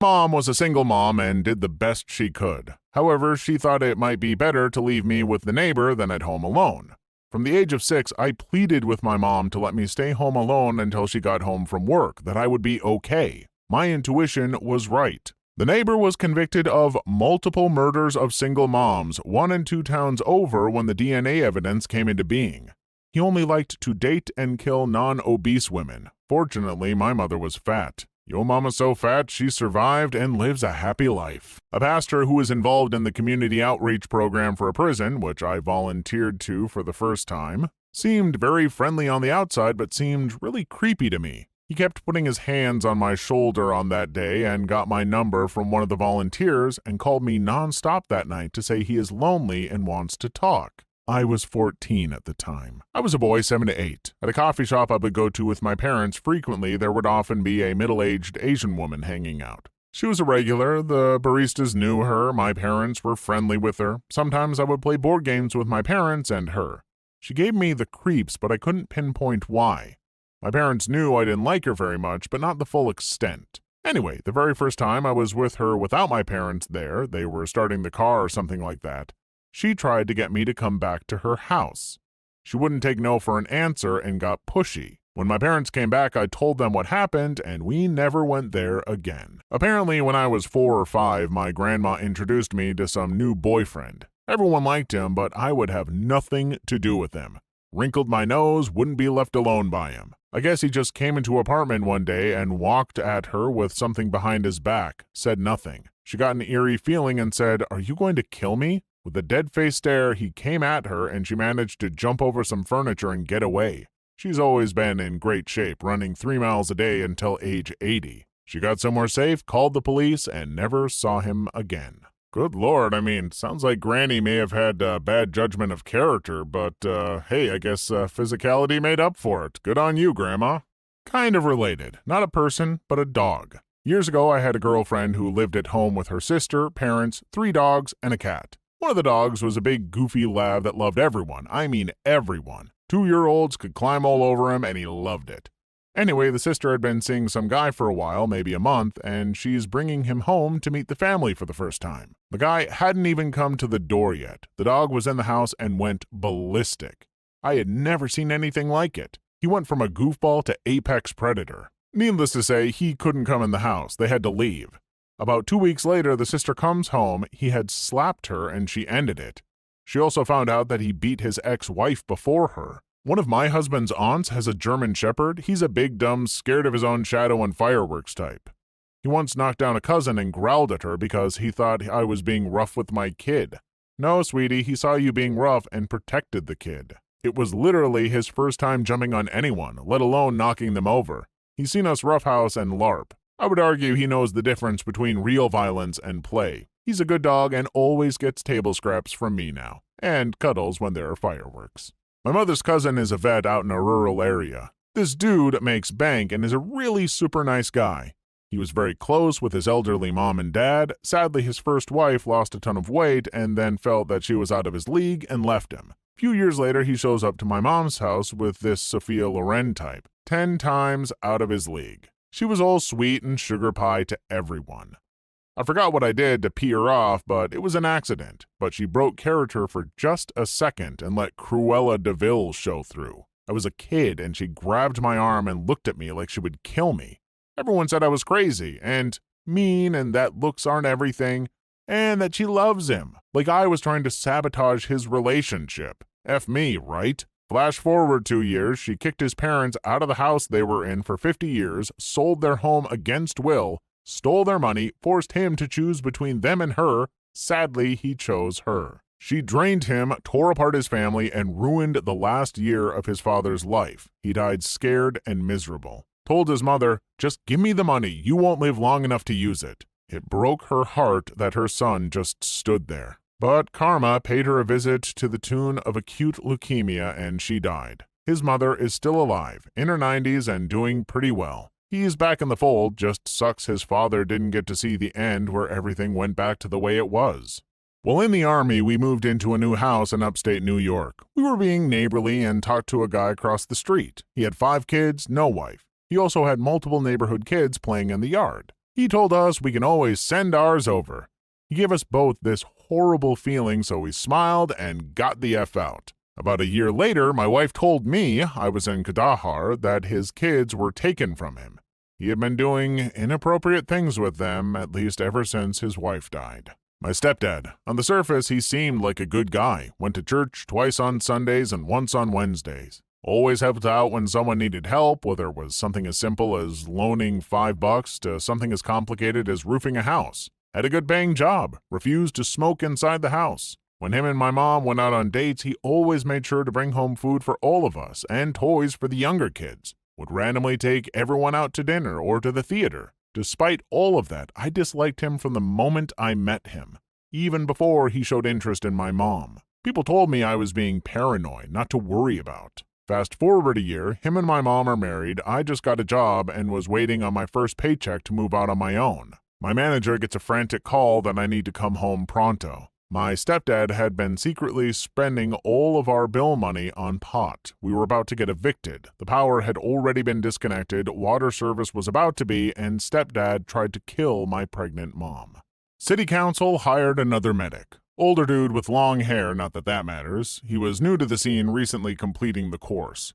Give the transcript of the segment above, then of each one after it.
Mom was a single mom and did the best she could. However, she thought it might be better to leave me with the neighbor than at home alone. From the age of 6, I pleaded with my mom to let me stay home alone until she got home from work, that I would be okay. My intuition was right. The neighbor was convicted of multiple murders of single moms, 1 and 2 towns over when the DNA evidence came into being. He only liked to date and kill non-obese women. Fortunately, my mother was fat. Yo mama's so fat, she survived and lives a happy life. A pastor who was involved in the community outreach program for a prison, which I volunteered to for the first time, seemed very friendly on the outside but seemed really creepy to me. He kept putting his hands on my shoulder on that day and got my number from one of the volunteers and called me nonstop that night to say he is lonely and wants to talk. I was 14 at the time. I was a boy 7 to 8. At a coffee shop I would go to with my parents frequently, there would often be a middle-aged Asian woman hanging out. She was a regular, the baristas knew her, my parents were friendly with her. Sometimes I would play board games with my parents and her. She gave me the creeps, but I couldn't pinpoint why. My parents knew I didn't like her very much, but not the full extent. Anyway, the very first time I was with her without my parents there, they were starting the car or something like that, she tried to get me to come back to her house. She wouldn't take no for an answer and got pushy. When my parents came back, I told them what happened, and we never went there again. Apparently, when I was 4 or 5, my grandma introduced me to some new boyfriend. Everyone liked him, but I would have nothing to do with him. Wrinkled my nose, wouldn't be left alone by him. I guess he just came into apartment one day and walked at her with something behind his back, said nothing. She got an eerie feeling and said, "Are you going to kill me?" With a dead-faced stare, he came at her and she managed to jump over some furniture and get away. She's always been in great shape, running 3 miles a day until age 80. She got somewhere safe, called the police, and never saw him again. Good Lord, sounds like Granny may have had bad judgment of character, but hey, I guess physicality made up for it. Good on you, Grandma. Kind of related. Not a person, but a dog. Years ago, I had a girlfriend who lived at home with her sister, parents, 3 dogs, and a cat. One of the dogs was a big goofy lab that loved everyone. I mean everyone. 2-year-olds could climb all over him and he loved it. Anyway, the sister had been seeing some guy for a while, maybe a month, and she's bringing him home to meet the family for the first time. The guy hadn't even come to the door yet. The dog was in the house and went ballistic. I had never seen anything like it. He went from a goofball to apex predator. Needless to say, he couldn't come in the house. They had to leave. About 2 weeks later, the sister comes home. He had slapped her and she ended it. She also found out that he beat his ex-wife before her. One of my husband's aunts has a German Shepherd. He's a big, dumb, scared of his own shadow and fireworks type. He once knocked down a cousin and growled at her because he thought I was being rough with my kid. No, sweetie, he saw you being rough and protected the kid. It was literally his first time jumping on anyone, let alone knocking them over. He's seen us roughhouse and LARP. I would argue he knows the difference between real violence and play. He's a good dog and always gets table scraps from me now, and cuddles when there are fireworks. My mother's cousin is a vet out in a rural area. This dude makes bank and is a really super nice guy. He was very close with his elderly mom and dad. Sadly, his first wife lost a ton of weight and then felt that she was out of his league and left him. A few years later, he shows up to my mom's house with this Sophia Loren type, 10 times out of his league. She was all sweet and sugar pie to everyone. I forgot what I did to pee her off, but it was an accident. But she broke character for just a second and let Cruella de Vil show through. I was a kid and she grabbed my arm and looked at me like she would kill me. Everyone said I was crazy and mean and that looks aren't everything and that she loves him. Like I was trying to sabotage his relationship. F me, right? Flash forward 2 years, she kicked his parents out of the house they were in for 50 years, sold their home against will, stole their money, forced him to choose between them and her. Sadly, he chose her. She drained him, tore apart his family, and ruined the last year of his father's life. He died scared and miserable. Told his mother, "Just give me the money, you won't live long enough to use it." It broke her heart that her son just stood there. But karma paid her a visit to the tune of acute leukemia and she died. His mother is still alive, in her 90s and doing pretty well. He's back in the fold, just sucks his father didn't get to see the end where everything went back to the way it was. While in the Army, we moved into a new house in upstate New York. We were being neighborly and talked to a guy across the street. He had 5 kids, no wife. He also had multiple neighborhood kids playing in the yard. He told us we can always send ours over. He gave us both this horrible feeling, so we smiled and got the F out. About a year later, my wife told me, I was in Kandahar, that his kids were taken from him. He had been doing inappropriate things with them, at least ever since his wife died. My stepdad. On the surface, he seemed like a good guy, went to church twice on Sundays and once on Wednesdays. Always helped out when someone needed help, whether it was something as simple as loaning $5 to something as complicated as roofing a house. Had a good paying job, refused to smoke inside the house. When him and my mom went out on dates, he always made sure to bring home food for all of us and toys for the younger kids. Would randomly take everyone out to dinner or to the theater. Despite all of that, I disliked him from the moment I met him, even before he showed interest in my mom. People told me I was being paranoid, not to worry about. Fast forward a year, him and my mom are married, I just got a job and was waiting on my first paycheck to move out on my own. My manager gets a frantic call that I need to come home pronto. My stepdad had been secretly spending all of our bill money on pot. We were about to get evicted. The power had already been disconnected, water service was about to be, and stepdad tried to kill my pregnant mom. City council hired another medic. Older dude with long hair, not that that matters. He was new to the scene, recently completing the course.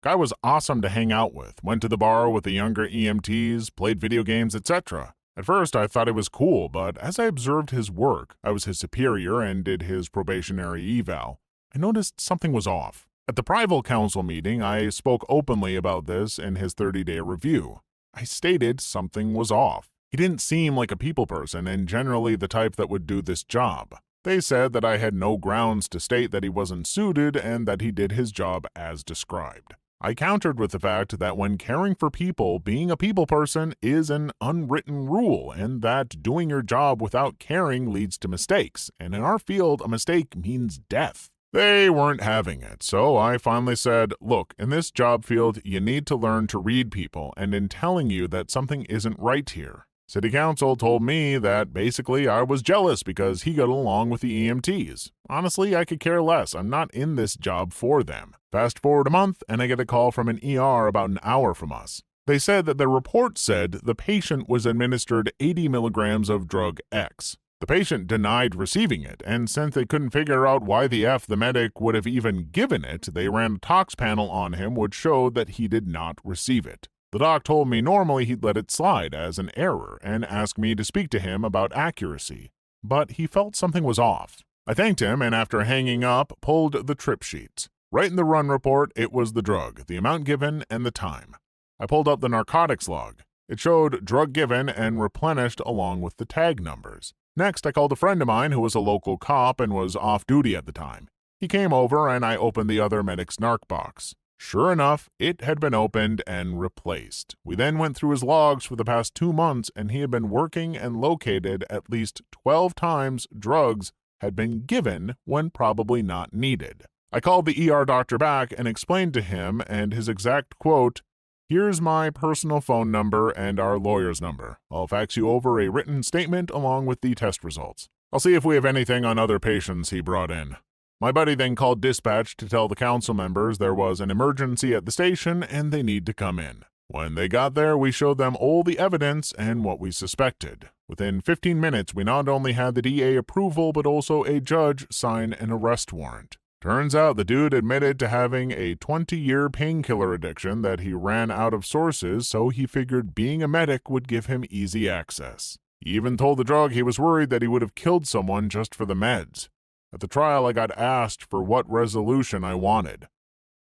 Guy was awesome to hang out with, went to the bar with the younger EMTs, played video games, etc. At first, I thought it was cool, but as I observed his work, I was his superior and did his probationary eval, I noticed something was off. At the Prival Council meeting, I spoke openly about this in his 30-day review. I stated something was off. He didn't seem like a people person and generally the type that would do this job. They said that I had no grounds to state that he wasn't suited and that he did his job as described. I countered with the fact that when caring for people, being a people person is an unwritten rule, and that doing your job without caring leads to mistakes, and in our field, a mistake means death. They weren't having it, so I finally said, look, in this job field, you need to learn to read people, and in telling you that something isn't right here. City Council told me that basically I was jealous because he got along with the EMTs. Honestly, I could care less. I'm not in this job for them. Fast forward a month, and I get a call from an ER about an hour from us. They said that the report said the patient was administered 80 milligrams of drug X. The patient denied receiving it, and since they couldn't figure out why the F the medic would have even given it, they ran a tox panel on him which showed that he did not receive it. The doc told me normally he'd let it slide as an error and asked me to speak to him about accuracy, but he felt something was off. I thanked him and after hanging up, pulled the trip sheets. Right in the run report, it was the drug, the amount given, and the time. I pulled up the narcotics log. It showed drug given and replenished along with the tag numbers. Next, I called a friend of mine who was a local cop and was off duty at the time. He came over and I opened the other medic's narc box. Sure enough, it had been opened and replaced. We then went through his logs for the past 2 months and he had been working and located at least 12 times drugs had been given when probably not needed. I called the ER doctor back and explained to him and his exact quote, "Here's my personal phone number and our lawyer's number. I'll fax you over a written statement along with the test results. I'll see if we have anything on other patients he brought in." My buddy then called dispatch to tell the council members there was an emergency at the station and they need to come in. When they got there, we showed them all the evidence and what we suspected. Within 15 minutes, we not only had the DA approval, but also a judge sign an arrest warrant. Turns out the dude admitted to having a 20-year painkiller addiction that he ran out of sources, so he figured being a medic would give him easy access. He even told the drug he was worried that he would have killed someone just for the meds. At the trial, I got asked for what resolution I wanted.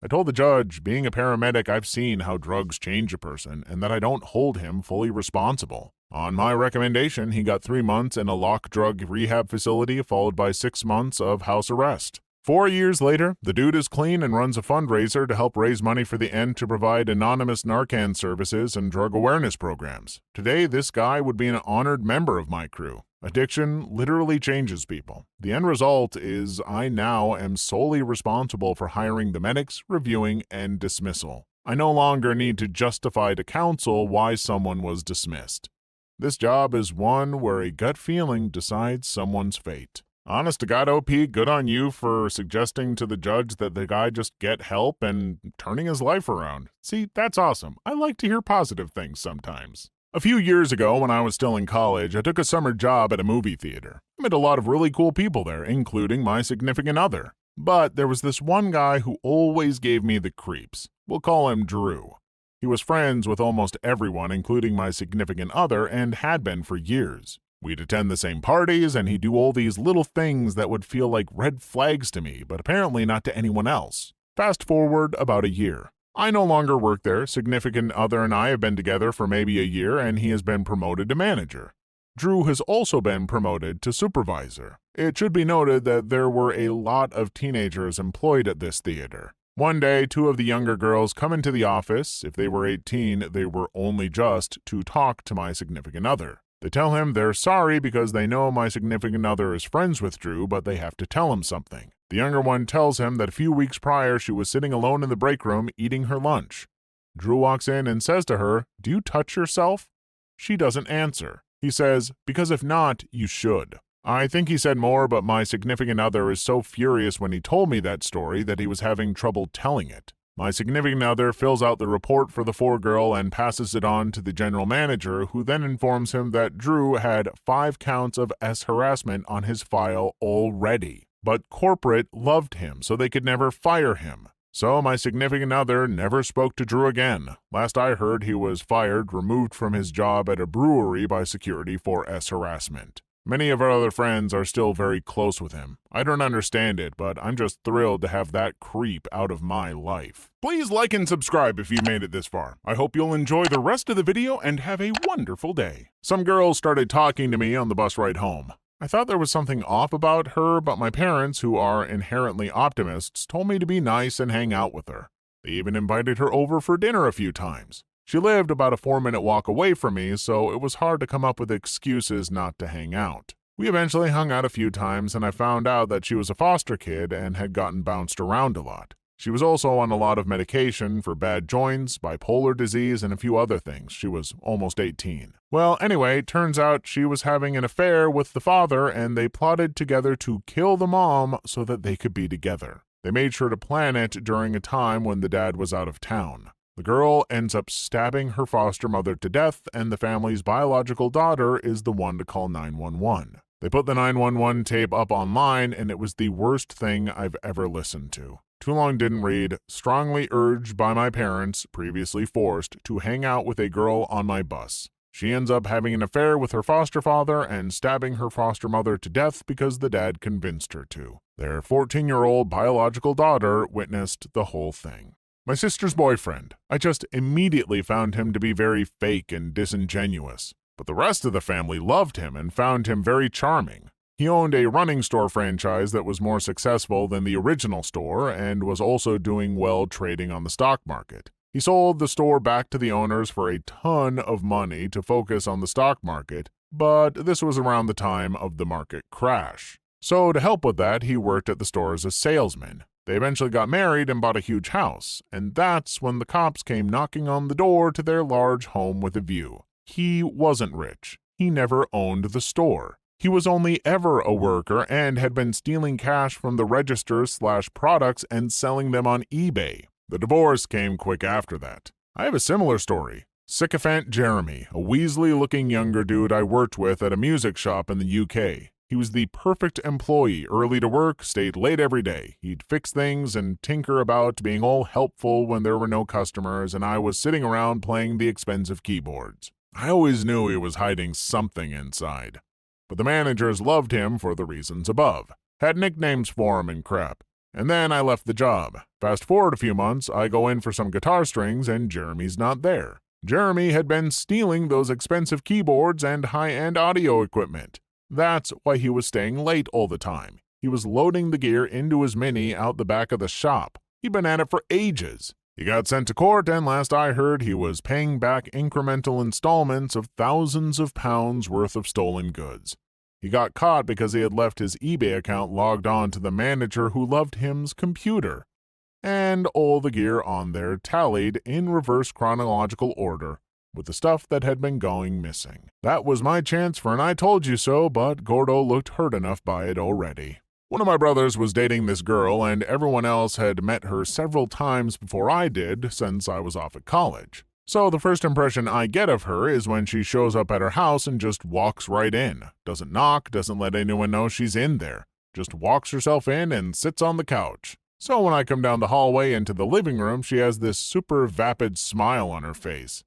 I told the judge, being a paramedic, I've seen how drugs change a person, and that I don't hold him fully responsible. On my recommendation, he got 3 months in a lock drug rehab facility, followed by 6 months of house arrest. 4 years later, the dude is clean and runs a fundraiser to help raise money for the end to provide anonymous Narcan services and drug awareness programs. Today, this guy would be an honored member of my crew. Addiction literally changes people. The end result is I now am solely responsible for hiring the medics, reviewing, and dismissal. I no longer need to justify to counsel why someone was dismissed. This job is one where a gut feeling decides someone's fate. Honest to God, OP, good on you for suggesting to the judge that the guy just get help and turning his life around. See, that's awesome. I like to hear positive things sometimes. A few years ago, when I was still in college, I took a summer job at a movie theater. I met a lot of really cool people there, including my significant other. But there was this one guy who always gave me the creeps. We'll call him Drew. He was friends with almost everyone, including my significant other, and had been for years. We'd attend the same parties, and he'd do all these little things that would feel like red flags to me, but apparently not to anyone else. Fast forward about a year. I no longer work there. Significant other and I have been together for maybe a year, and he has been promoted to manager. Drew has also been promoted to supervisor. It should be noted that there were a lot of teenagers employed at this theater. One day, two of the younger girls come into the office. If they were 18, they were only just to talk to my significant other. They tell him they're sorry because they know my significant other is friends with Drew, but they have to tell him something. The younger one tells him that a few weeks prior she was sitting alone in the break room eating her lunch. Drew walks in and says to her, "Do you touch yourself?" She doesn't answer. He says, "Because if not, you should." I think he said more, but my significant other is so furious when he told me that story that he was having trouble telling it. My significant other fills out the report for the 4-girl and passes it on to the general manager, who then informs him that Drew had 5 counts of harassment on his file already. But corporate loved him, so they could never fire him. So my significant other never spoke to Drew again. Last I heard, he was fired, removed from his job at a brewery by security for harassment. Many of our other friends are still very close with him. I don't understand it, but I'm just thrilled to have that creep out of my life. Please like and subscribe if you made it this far. I hope you'll enjoy the rest of the video and have a wonderful day. Some girls started talking to me on the bus ride home. I thought there was something off about her, but my parents, who are inherently optimists, told me to be nice and hang out with her. They even invited her over for dinner a few times. She lived about a 4-minute walk away from me, so it was hard to come up with excuses not to hang out. We eventually hung out a few times, and I found out that she was a foster kid and had gotten bounced around a lot. She was also on a lot of medication for bad joints, bipolar disease, and a few other things. She was almost 18. Well, anyway, turns out she was having an affair with the father, and they plotted together to kill the mom so that they could be together. They made sure to plan it during a time when the dad was out of town. The girl ends up stabbing her foster mother to death, and the family's biological daughter is the one to call 911. They put the 911 tape up online, and it was the worst thing I've ever listened to. Too long didn't read. Strongly urged by my parents, previously forced, to hang out with a girl on my bus. She ends up having an affair with her foster father and stabbing her foster mother to death because the dad convinced her to. Their 14-year-old biological daughter witnessed the whole thing. My sister's boyfriend. I just immediately found him to be very fake and disingenuous. But the rest of the family loved him and found him very charming. He owned a running store franchise that was more successful than the original store and was also doing well trading on the stock market. He sold the store back to the owners for a ton of money to focus on the stock market, but this was around the time of the market crash. So to help with that, he worked at the store as a salesman. They eventually got married and bought a huge house, and that's when the cops came knocking on the door to their large home with a view. He wasn't rich. He never owned the store. He was only ever a worker and had been stealing cash from the registers/products and selling them on eBay. The divorce came quick after that. I have a similar story. Sycophant Jeremy, a Weasley-looking younger dude I worked with at a music shop in the UK. He was the perfect employee, early to work, stayed late every day. He'd fix things and tinker about, being all helpful when there were no customers, and I was sitting around playing the expensive keyboards. I always knew he was hiding something inside. But the managers loved him for the reasons above. Had nicknames for him and crap. And then I left the job. Fast forward a few months, I go in for some guitar strings and Jeremy's not there. Jeremy had been stealing those expensive keyboards and high-end audio equipment. That's why he was staying late all the time. He was loading the gear into his Mini out the back of the shop. He'd been at it for ages. He got sent to court, and last I heard, he was paying back incremental installments of thousands of pounds worth of stolen goods. He got caught because he had left his eBay account logged on to the manager who loved him's computer. And all the gear on there tallied in reverse chronological order with the stuff that had been going missing. That was my chance for an I told you so, but Gordo looked hurt enough by it already. One of my brothers was dating this girl, and everyone else had met her several times before I did since I was off at college. So the first impression I get of her is when she shows up at her house and just walks right in. Doesn't knock, doesn't let anyone know she's in there. Just walks herself in and sits on the couch. So when I come down the hallway into the living room, she has this super vapid smile on her face.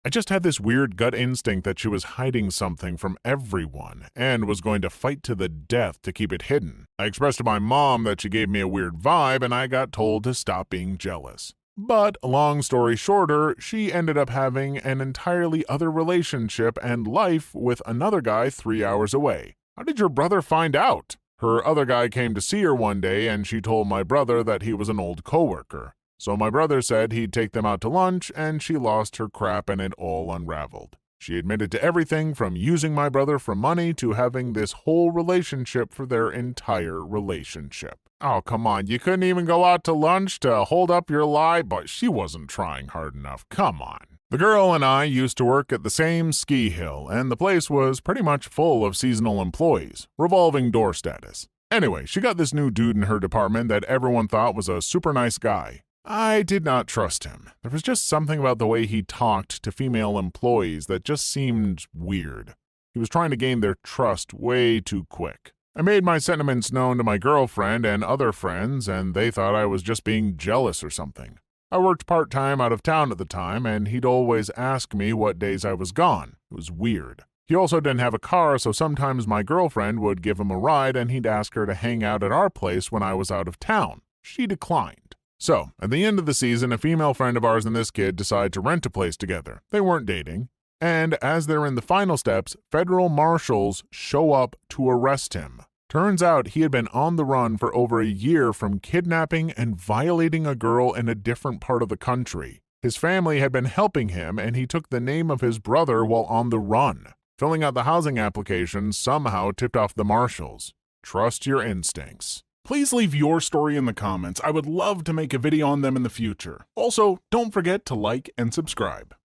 I just had this weird gut instinct that she was hiding something from everyone and was going to fight to the death to keep it hidden. I expressed to my mom that she gave me a weird vibe and I got told to stop being jealous. But, long story shorter, she ended up having an entirely other relationship and life with another guy 3 hours away. How did your brother find out? Her other guy came to see her one day and she told my brother that he was an old coworker. So my brother said he'd take them out to lunch and she lost her crap and it all unraveled. She admitted to everything from using my brother for money to having this whole relationship for their entire relationship. Oh, come on, you couldn't even go out to lunch to hold up your lie? But she wasn't trying hard enough, come on. The girl and I used to work at the same ski hill, and the place was pretty much full of seasonal employees, revolving door status. Anyway, she got this new dude in her department that everyone thought was a super nice guy. I did not trust him. There was just something about the way he talked to female employees that just seemed weird. He was trying to gain their trust way too quick. I made my sentiments known to my girlfriend and other friends, and they thought I was just being jealous or something. I worked part-time out of town at the time, and he'd always ask me what days I was gone. It was weird. He also didn't have a car, so sometimes my girlfriend would give him a ride and he'd ask her to hang out at our place when I was out of town. She declined. So, at the end of the season, a female friend of ours and this kid decide to rent a place together. They weren't dating. And as they're in the final steps, federal marshals show up to arrest him. Turns out he had been on the run for over a year from kidnapping and violating a girl in a different part of the country. His family had been helping him and he took the name of his brother while on the run. Filling out the housing application somehow tipped off the marshals. Trust your instincts. Please leave your story in the comments. I would love to make a video on them in the future. Also, don't forget to like and subscribe.